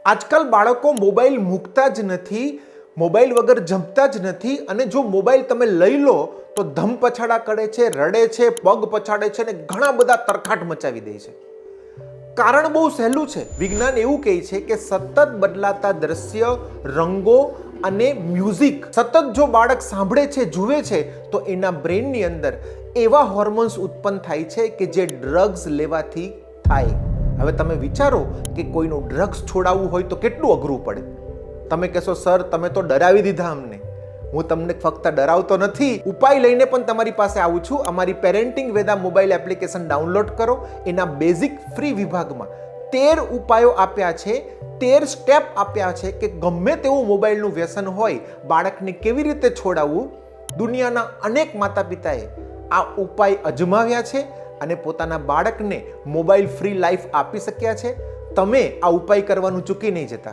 આજકાલ બાળકો મોબાઈલ મૂકતા જ નથી, મોબાઈલ વગર જમતા જ નથી, અને જો મોબાઈલ તમે લઈ લો તો ધમ પછાડા કરે છે, રડે છે, પગ પછાડે છે અને ઘણા બધા તરખાટ મચાવી દે છે. કારણ બહુ સહેલું છે. વિજ્ઞાન એવું કહે છે કે સતત બદલાતા દ્રશ્ય, રંગો અને મ્યુઝિક સતત જો બાળક સાંભળે છે, જુએ છે, તો એના બ્રેનની અંદર એવા હોર્મોન્સ ઉત્પન્ન થાય છે કે જે ડ્રગ્સ લેવાથી થાય. હવે તમે વિચારો કે કોઈનું ડ્રગ્સ છોડાવવું હોય તો કેટલું અઘરું પડે. તમે કહેશો સર તમે તો ડરાવી દીધા અમને. હું તમને ફક્ત ડરાવતો નથી, ઉપાય લઈને પણ તમારી પાસે આવું છું. અમારી parenting Veda mobile application download કરો. એના બેઝિક ફ્રી વિભાગમાં 13 ઉપાયો આપ્યા છે, 13 સ્ટેપ આપ્યા છે કે ગમે તેવું મોબાઈલનું વ્યસન હોય, બાળકને કેવી રીતે છોડાવવું. દુનિયાના અનેક માતા પિતાએ આ ઉપાય અજમાવ્યા છે અને પોતાના બાળકને મોબાઈલ ફ્રી લાઈફ આપી શક્યા છે. તમે આ ઉપાય કરવાનું ચૂકી નહીં જતા.